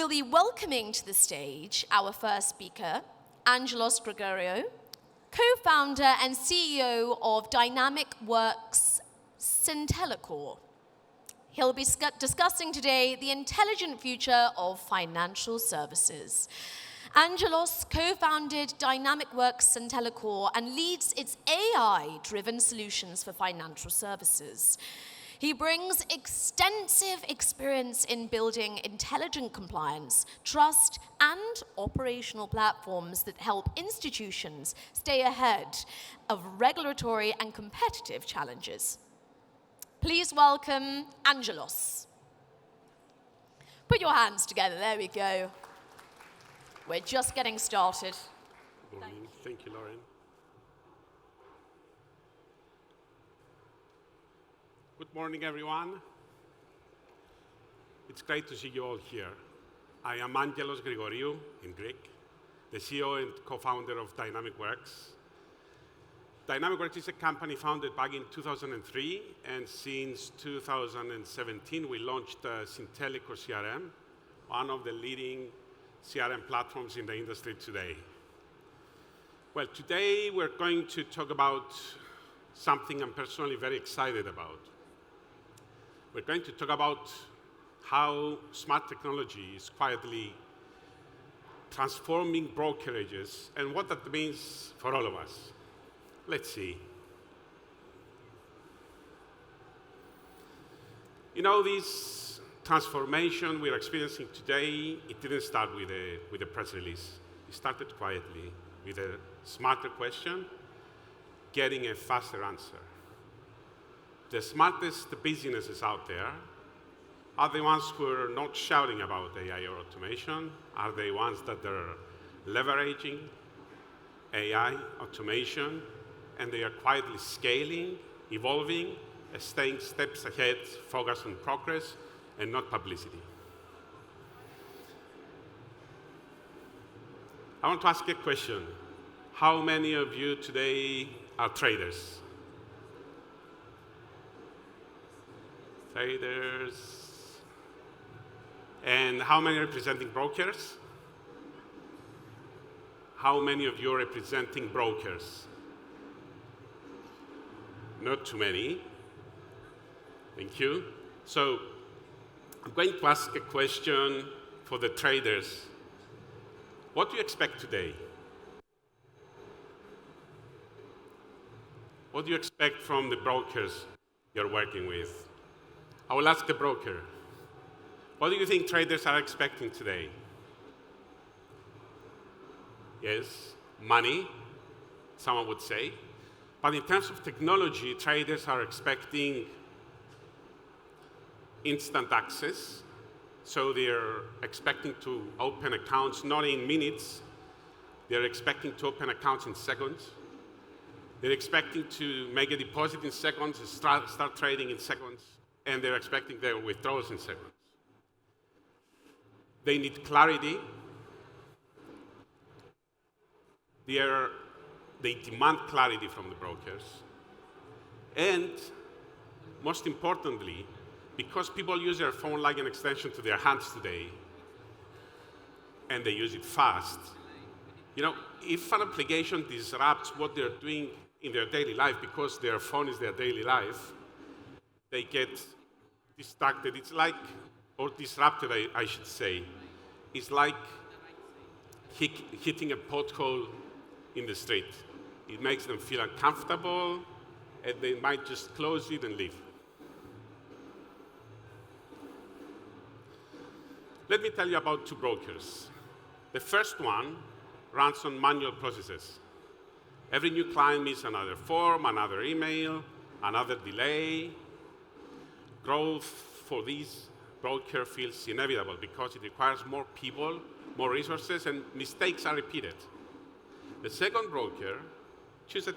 we'll be welcoming to the stage our first speaker, Angelos Gregoriou, co-founder and CEO of Dynamic Works Syntellicore. He'll be discussing today the intelligent future of financial services. Angelos co-founded Dynamic Works Syntellicore and leads its AI-driven solutions for financial services. He brings extensive experience in building intelligent compliance, trust, and operational platforms that help institutions stay ahead of regulatory and competitive challenges. Please welcome Angelos. Put your hands together, there we go. We're just getting started. Good morning. Thank you, Lauren. Good morning, everyone. It's great to see you all here. I am Angelos Gregoriou, in Greek, the CEO and co-founder of Dynamic Works. Dynamic Works is a company founded back in 2003, and since 2017, we launched Syntellicore CRM, one of the leading CRM platforms in the industry today. Well, today we're going to talk about something I'm personally very excited about. We're going to talk about how smart technology is quietly transforming brokerages and what that means for all of us. Let's see. You know, this transformation we're experiencing today, it didn't start with a press release. It started quietly with a smarter question, getting a faster answer. The smartest businesses out there are the ones who are not shouting about AI or automation, are the ones that are leveraging AI, automation, and they are quietly scaling, evolving, and staying steps ahead, focused on progress and not publicity. I want to ask a question. How many of you today are traders? Traders. And how many are representing brokers? How many of you are representing brokers? Not too many. Thank you. So I'm going to ask a question for the traders. What do you expect today? What do you expect from the brokers you're working with? I will ask the broker. What do you think traders are expecting today? Yes, money, someone would say. But in terms of technology, traders are expecting instant access. So they're expecting to open accounts not in minutes. They're expecting to open accounts in seconds. They're expecting to make a deposit in seconds, start trading in seconds, and they're expecting their withdrawals in seconds. They need clarity. They demand clarity from the brokers. And most importantly, because people use their phone like an extension to their hands today, and they use it fast, you know, if an application disrupts what they're doing in their daily life because their phone is their daily life, they get distracted. It's like, or disrupted, I should say. It's like hitting a pothole in the street. It makes them feel uncomfortable, and they might just close it and leave. Let me tell you about two brokers. The first one runs on manual processes. Every new client needs another form, another email, another delay. Growth for this broker feels inevitable because it requires more people, more resources, and mistakes are repeated. The second broker chooses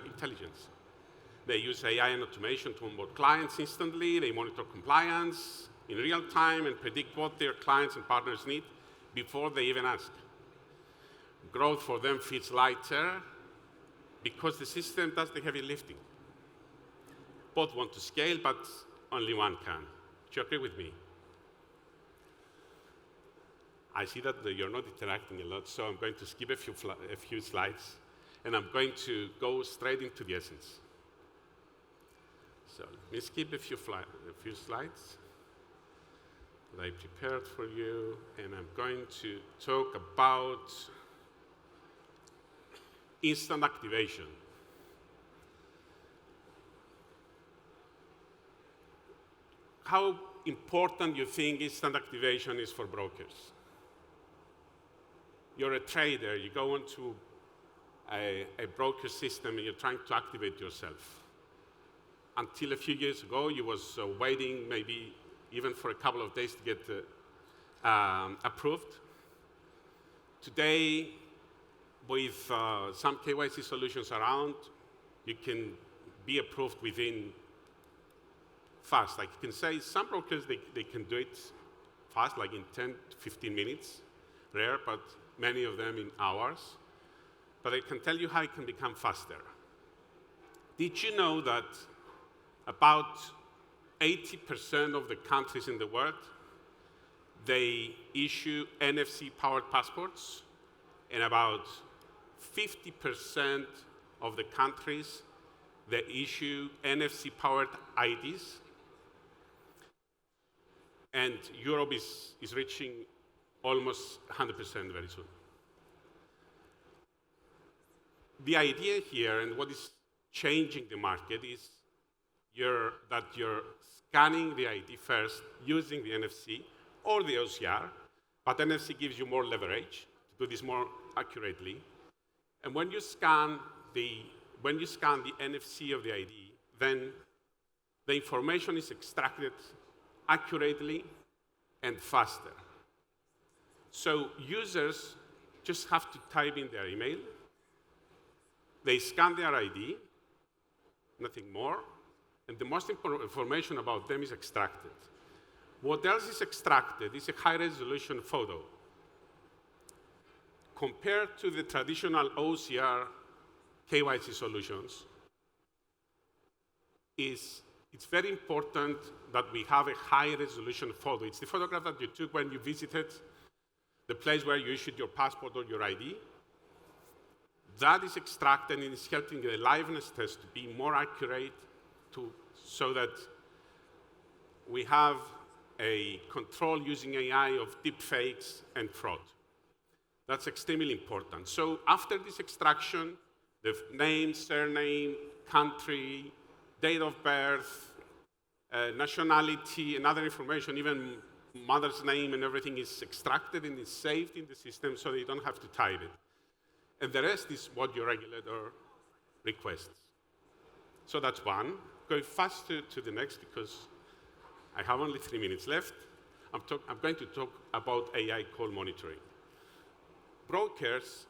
intelligence. They use AI and automation to onboard clients instantly. They monitor compliance in real time and predict what their clients and partners need before they even ask. Growth for them feels lighter because the system does the heavy lifting. Both want to scale, but only one can. Do you agree with me? I see that you're not interacting a lot, so I'm going to skip a few slides, and I'm going to go straight into the essence. So let me skip a few slides that I prepared for you, and I'm going to talk about instant activation. How important you think instant activation is for brokers? You're a trader, you go into a broker system and you're trying to activate yourself. Until a few years ago, you was waiting maybe even for a couple of days to get approved. Today, with some KYC solutions around, you can be approved within fast. Like you can say, some brokers, they can do it fast, like in 10 to 15 minutes. Rare, but many of them in hours. But I can tell you how it can become faster. Did you know that about 80% of the countries in the world, they issue NFC-powered passports, and about 50% of the countries, they issue NFC-powered IDs. And Europe is reaching almost 100% very soon. The idea here, and what is changing the market, is that you're scanning the ID first using the NFC or the OCR, but NFC gives you more leverage to do this more accurately. And when you scan the NFC of the ID, then the information is extracted accurately and faster. So users just have to type in their email, they scan their ID, nothing more, and the most important information about them is extracted. What else is extracted is a high-resolution photo. Compared to the traditional OCR KYC solutions, it's very important that we have a high-resolution photo. It's the photograph that you took when you visited the place where you issued your passport or your ID. That is extracted and is helping the liveness test to be more accurate so that we have a control using AI of deep fakes and fraud. That's extremely important. So after this extraction, the name, surname, country, date of birth, nationality, and other information, even mother's name and everything is extracted and is saved in the system so you don't have to type it. And the rest is what your regulator requests. So that's one. Going fast to the next because I have only 3 minutes left. I'm going to talk about AI call monitoring. Brokers,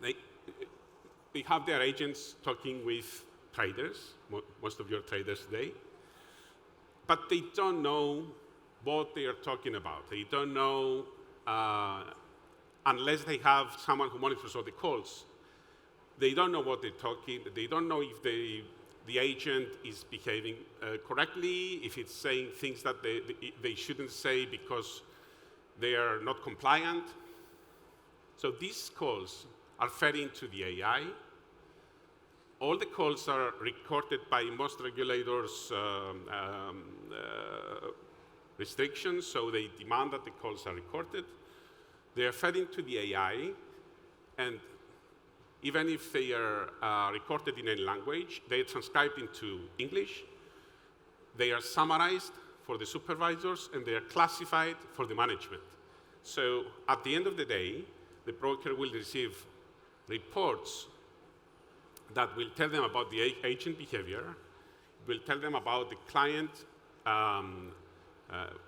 they have their agents talking with traders, most of your traders today, but they don't know what they are talking about. They don't know, unless they have someone who monitors all the calls, they don't know what they're talking. They don't know if the agent is behaving correctly, if it's saying things that they shouldn't say because they are not compliant. So these calls are fed into the AI. All the calls are recorded by most regulators' restrictions, so they demand that the calls are recorded. They are fed into the AI, and even if they are recorded in any language, they are transcribed into English, they are summarized for the supervisors, and they are classified for the management. So at the end of the day, the broker will receive reports that will tell them about the agent behavior, will tell them about the client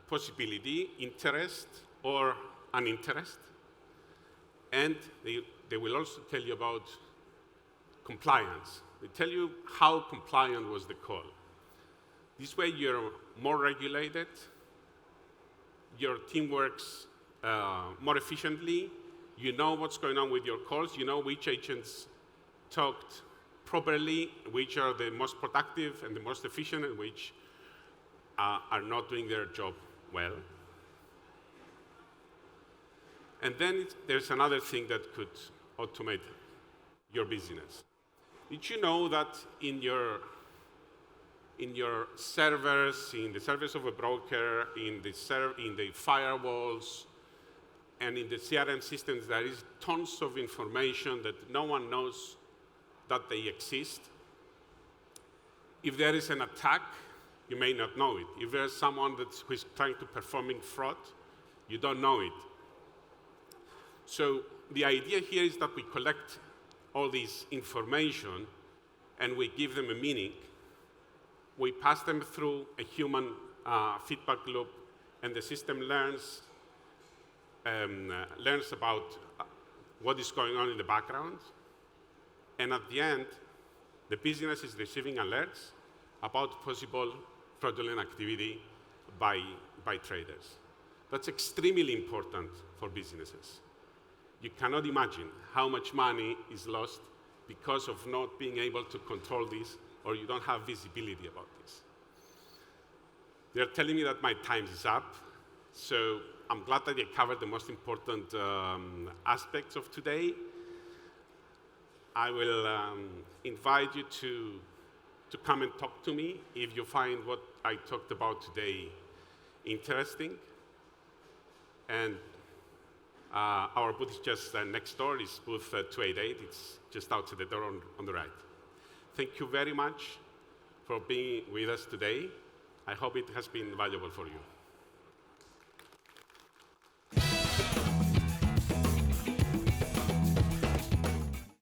possibility, interest, or uninterest, and they will also tell you about compliance. They tell you how compliant was the call. This way you're more regulated, your team works more efficiently, you know what's going on with your calls, you know which agents talked properly, which are the most productive and the most efficient, and which are not doing their job well. And then there's another thing that could automate your business. Did you know that in your servers, in the servers of a broker, in the firewalls, and in the CRM systems, there is tons of information that no one knows that they exist? If there is an attack, you may not know it. If there's someone who is trying to perform fraud, you don't know it. So the idea here is that we collect all this information and we give them a meaning. We pass them through a human feedback loop, and the system learns about what is going on in the background. And at the end, the business is receiving alerts about possible fraudulent activity by traders. That's extremely important for businesses. You cannot imagine how much money is lost because of not being able to control this, or you don't have visibility about this. They're telling me that my time is up, so I'm glad that I covered the most important aspects of today. I will invite you to come and talk to me if you find what I talked about today interesting. And our booth is just next door. It's booth 288. It's just outside the door on the right. Thank you very much for being with us today. I hope it has been valuable for you.